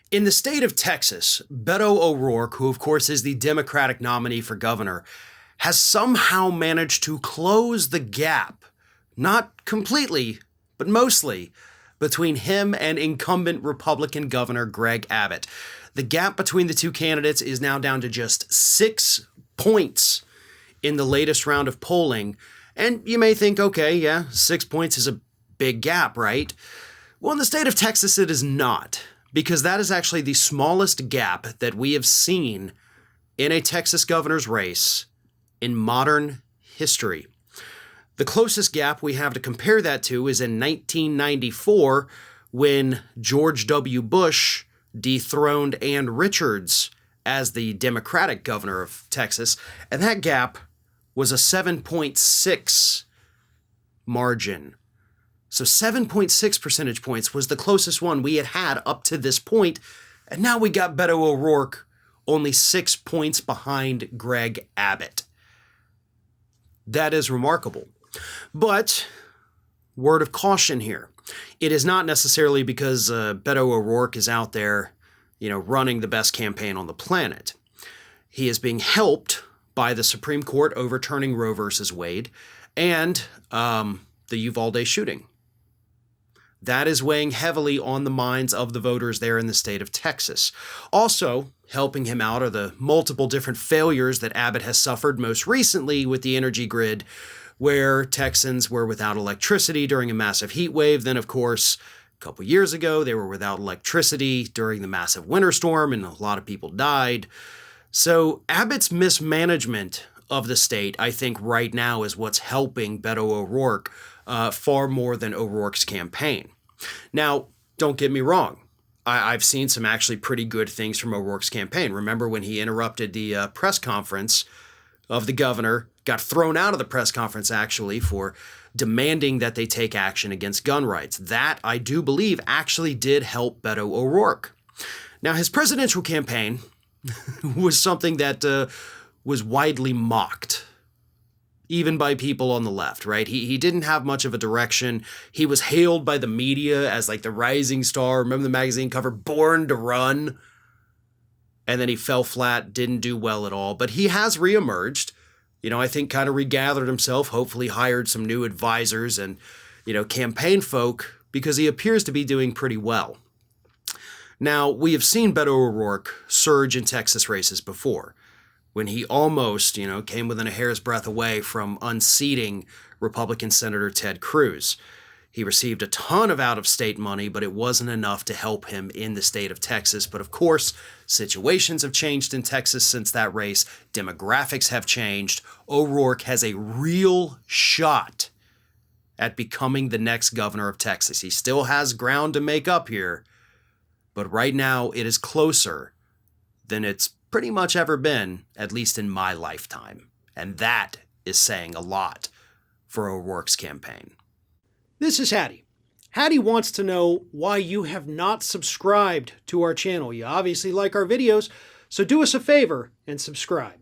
In the state of Texas, Beto O'Rourke, who of course is the Democratic nominee for governor, has somehow managed to close the gap, not completely, but mostly, between him and incumbent Republican Governor Greg Abbott. The gap between the two candidates is now down to just 6 points in the latest round of polling. And you may think, okay, yeah, 6 points is a big gap, right? Well, in the state of Texas, it is not, because that is actually the smallest gap that we have seen in a Texas governor's race in modern history. The closest gap we have to compare that to is in 1994, when George W. Bush dethroned Ann Richards as the Democratic governor of Texas, and that gap was a 7.6 margin. So 7.6 percentage points was the closest one we had up to this point, and now we got Beto O'Rourke only 6 points behind Greg Abbott. That is remarkable. But, word of caution here. It is not necessarily because Beto O'Rourke is out there, running the best campaign on the planet. He is being helped by the Supreme Court overturning Roe versus Wade and the Uvalde shooting. That is weighing heavily on the minds of the voters there in the state of Texas. Also, helping him out are the multiple different failures that Abbott has suffered, most recently with the energy grid, where Texans were without electricity during a massive heat wave. Then, of course, a couple years ago, they were without electricity during the massive winter storm, and a lot of people died. So Abbott's mismanagement of the state, I think right now, is what's helping Beto O'Rourke far more than O'Rourke's campaign. Now, don't get me wrong. I've seen some actually pretty good things from O'Rourke's campaign. Remember when he interrupted the press conference of the governor, got thrown out of the press conference actually for demanding that they take action against gun rights. That, I do believe, actually did help Beto O'Rourke. Now, his presidential campaign was something that was widely mocked, even by people on the left, right? He didn't have much of a direction. He was hailed by the media as like the rising star. Remember the magazine cover, Born to Run? And then he fell flat, didn't do well at all. But he has reemerged, I think kind of regathered himself, hopefully hired some new advisors and, campaign folk, because he appears to be doing pretty well. Now, we have seen Beto O'Rourke surge in Texas races before, when he almost, came within a hair's breadth away from unseating Republican Senator Ted Cruz. He received a ton of out-of-state money, but it wasn't enough to help him in the state of Texas. But of course, situations have changed in Texas since that race. Demographics have changed. O'Rourke has a real shot at becoming the next governor of Texas. He still has ground to make up here, but right now it is closer than it's pretty much ever been, at least in my lifetime. And that is saying a lot for O'Rourke's campaign. This is Hattie. Hattie wants to know why you have not subscribed to our channel. You obviously like our videos, so do us a favor and subscribe.